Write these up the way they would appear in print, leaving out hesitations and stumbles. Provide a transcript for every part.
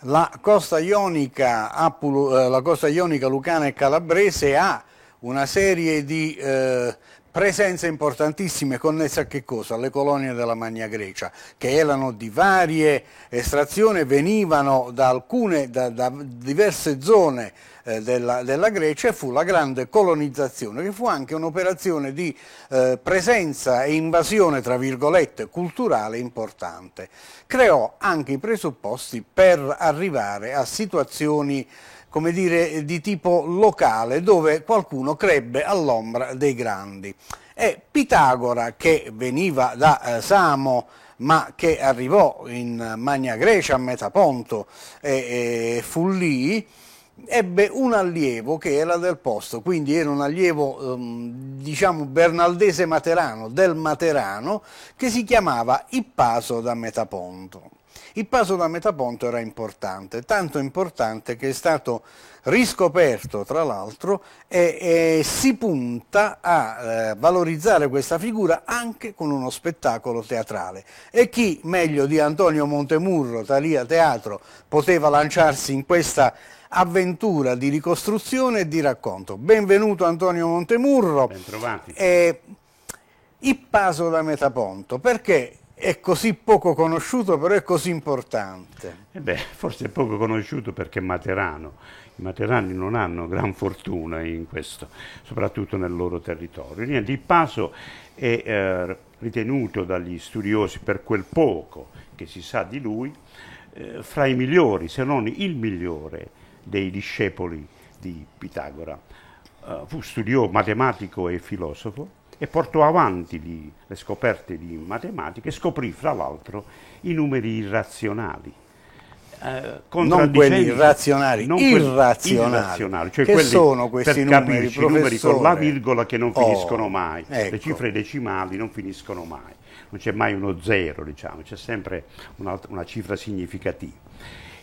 La costa ionica, la costa ionica lucana e calabrese ha una serie di presenze importantissime connesse a che cosa? Alle colonie della Magna Grecia, che erano di varie estrazioni, venivano da diverse zone della Grecia, e fu la grande colonizzazione, che fu anche un'operazione di presenza e invasione, tra virgolette, culturale importante. Creò anche i presupposti per arrivare a situazioni, come dire, di tipo locale, dove qualcuno crebbe all'ombra dei grandi. E Pitagora, che veniva da Samo, ma che arrivò in Magna Grecia, a Metaponto, e fu lì, ebbe un allievo che era del posto, quindi era un allievo diciamo bernaldese materano, del Materano, che si chiamava Ippaso da Metaponto. Ippaso da Metaponto era importante, tanto importante che è stato riscoperto tra l'altro, e si punta a valorizzare questa figura anche con uno spettacolo teatrale. E chi meglio di Antonio Montemurro, Thalia Teatro, poteva lanciarsi in questa avventura di ricostruzione e di racconto? Benvenuto Antonio Montemurro. Bentrovati. Ippaso da Metaponto, perché è così poco conosciuto, però è così importante? Forse è poco conosciuto perché è materano. I materani non hanno gran fortuna in questo, soprattutto nel loro territorio. Niente, Ippaso è ritenuto dagli studiosi, per quel poco che si sa di lui, fra i migliori, se non il migliore dei discepoli di Pitagora. Fu matematico e filosofo, e portò avanti le scoperte di matematica e scoprì, fra l'altro, i numeri irrazionali. Non quelli irrazionali, irrazionali. Cioè che quelli, sono questi per numeri, capirci, i numeri con la virgola che non finiscono mai, ecco. Le cifre decimali non finiscono mai, non c'è mai uno zero, diciamo, c'è sempre una cifra significativa.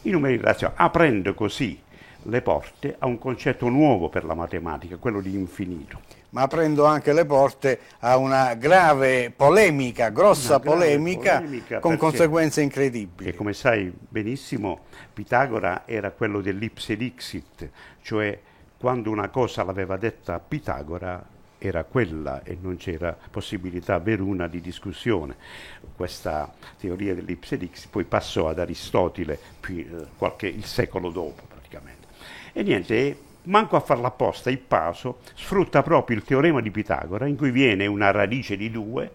I numeri irrazionali, aprendo così le porte a un concetto nuovo per la matematica, quello di infinito. Ma aprendo anche le porte a una grave polemica, grossa polemica con conseguenze incredibili. E come sai benissimo, Pitagora era quello dell'ipse dixit, cioè quando una cosa l'aveva detta Pitagora era quella e non c'era possibilità veruna di discussione. Questa teoria dell'ipse dixit poi passò ad Aristotele il secolo dopo praticamente. E niente, manco a farla apposta, Ippaso sfrutta proprio il teorema di Pitagora, in cui viene una radice di 2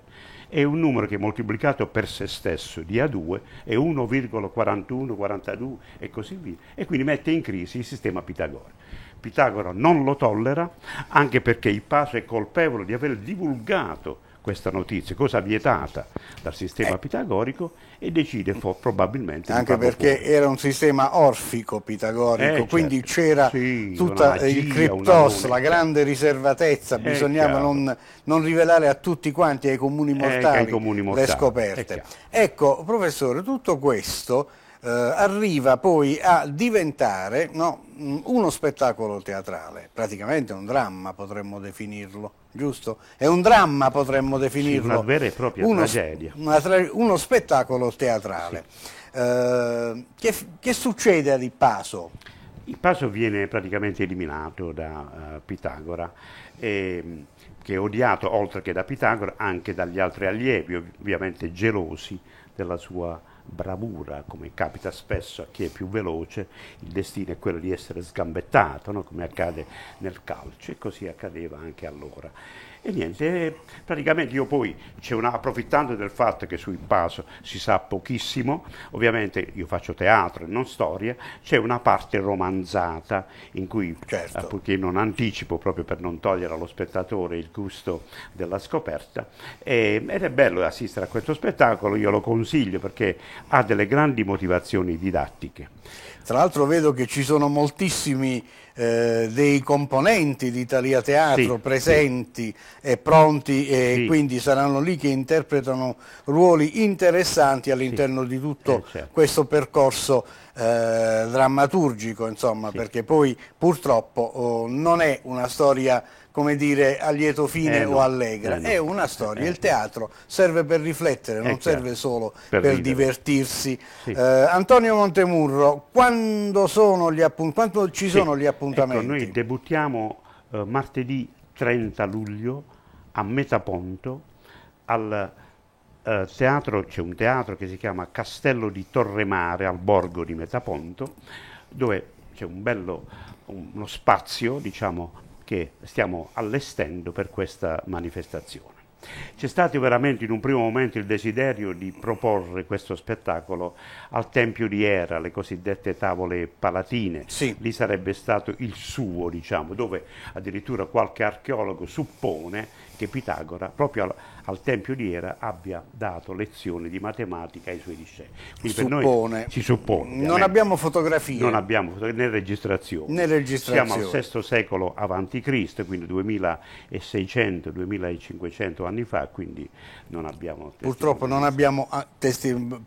e un numero che moltiplicato per se stesso di A2 è 1,41, 42 e così via, e quindi mette in crisi il sistema pitagorico. Pitagora non lo tollera, anche perché Ippaso è colpevole di aver divulgato questa notizia, cosa vietata dal sistema pitagorico, e decide probabilmente anche perché fuori. Era un sistema orfico pitagorico, quindi c'era tutta il criptos, la grande riservatezza, bisognava non rivelare a tutti quanti, ai comuni mortali, le scoperte. Ecco, professore, tutto questo arriva poi a diventare uno spettacolo teatrale, praticamente un dramma potremmo definirlo, giusto? È un dramma potremmo definirlo, una vera e propria tragedia. Uno spettacolo teatrale. Sì. Che succede ad Ippaso? Ippaso viene praticamente eliminato da Pitagora, che è odiato oltre che da Pitagora anche dagli altri allievi, ovviamente gelosi della sua bravura, come capita spesso a chi è più veloce. Il destino è quello di essere sgambettato, no? Come accade nel calcio, e così accadeva anche allora. E niente, praticamente io poi, approfittando del fatto che su Ippaso si sa pochissimo, ovviamente io faccio teatro e non storia, c'è una parte romanzata in cui, perché non anticipo proprio per non togliere allo spettatore il gusto della scoperta, ed è bello assistere a questo spettacolo, io lo consiglio perché ha delle grandi motivazioni didattiche. Tra l'altro vedo che ci sono moltissimi dei componenti di Thalia Teatro presenti e pronti, e quindi saranno lì che interpretano ruoli interessanti all'interno di tutto questo percorso drammaturgico, insomma, perché poi purtroppo non è una storia come dire, a lieto fine o No, allegra, no. è una storia. Il teatro serve per riflettere, non serve solo per divertirsi. Sì. Antonio Montemurro, quando sono quando ci sono gli appuntamenti? Ecco, noi debuttiamo martedì 30 luglio a Metaponto al teatro, c'è un teatro che si chiama Castello di Torremare al borgo di Metaponto, dove c'è uno spazio, diciamo, che stiamo allestendo per questa manifestazione. C'è stato veramente in un primo momento il desiderio di proporre questo spettacolo al Tempio di Era, le cosiddette tavole palatine. Sì. Lì sarebbe stato il suo, diciamo, dove addirittura qualche archeologo suppone che Pitagora proprio al Tempio di Era abbia dato lezioni di matematica ai suoi discepoli. Quindi per noi si suppone. Non abbiamo fotografie. Non abbiamo né registrazioni. Siamo al VI secolo avanti Cristo, quindi 2600-2500 anni fa, quindi non abbiamo purtroppo non abbiamo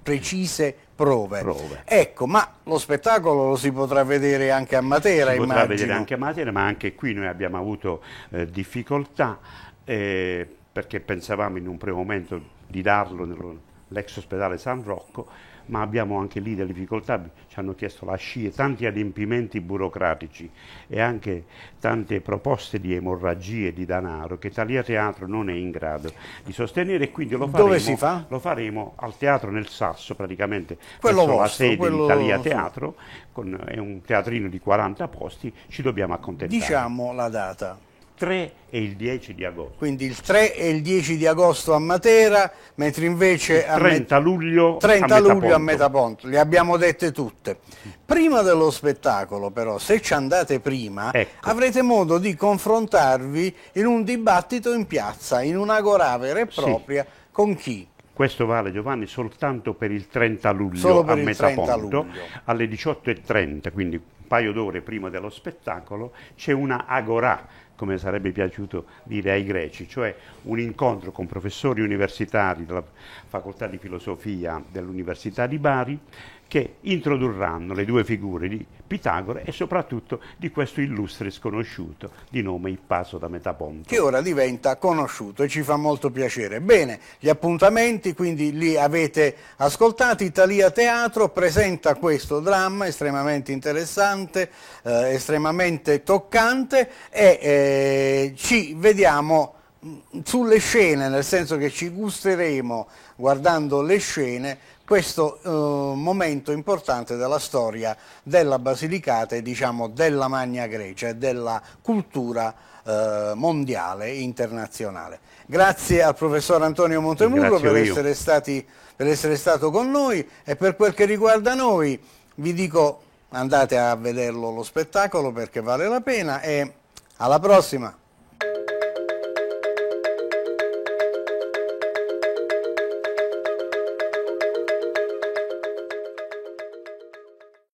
precise prove. Ecco, ma lo spettacolo lo si potrà vedere anche a Matera, si immagino. Potrà vedere anche a Matera, ma anche qui noi abbiamo avuto difficoltà perché pensavamo in un primo momento di darlo nell'ex ospedale San Rocco, ma abbiamo anche lì delle difficoltà, ci hanno chiesto la SCIE, tanti adempimenti burocratici e anche tante proposte di emorragie di denaro che Thalia Teatro non è in grado di sostenere, e quindi lo faremo, dove si fa? Lo faremo al Teatro nel Sasso, praticamente quello la vostro, sede di Thalia Teatro, è un teatrino di 40 posti, ci dobbiamo accontentare. Diciamo la data. 3 e il 10 di agosto. Quindi il 3 e il 10 di agosto a Matera, mentre invece il 30 luglio, 30 luglio a Metaponto. Le abbiamo dette tutte. Prima dello spettacolo, però, se ci andate prima, avrete modo di confrontarvi in un dibattito in piazza, in un'agorà vera e propria, con chi? Questo vale, Giovanni, soltanto per il 30 luglio a Metaponto, alle 18:30, quindi un paio d'ore prima dello spettacolo, c'è una agorà, come sarebbe piaciuto dire ai greci, cioè un incontro con professori universitari della Facoltà di Filosofia dell'Università di Bari, che introdurranno le due figure di Pitagora e soprattutto di questo illustre sconosciuto di nome Ippaso da Metaponto, che ora diventa conosciuto e ci fa molto piacere. Bene, gli appuntamenti quindi li avete ascoltati. Thalia Teatro presenta questo dramma estremamente interessante, estremamente toccante, e ci vediamo sulle scene, nel senso che ci gusteremo guardando le scene questo momento importante della storia della Basilicata e, diciamo, della Magna Grecia e della cultura mondiale e internazionale. Grazie al professor Antonio Montemurro per essere stato con noi, e per quel che riguarda noi vi dico: andate a vederlo lo spettacolo perché vale la pena, e alla prossima!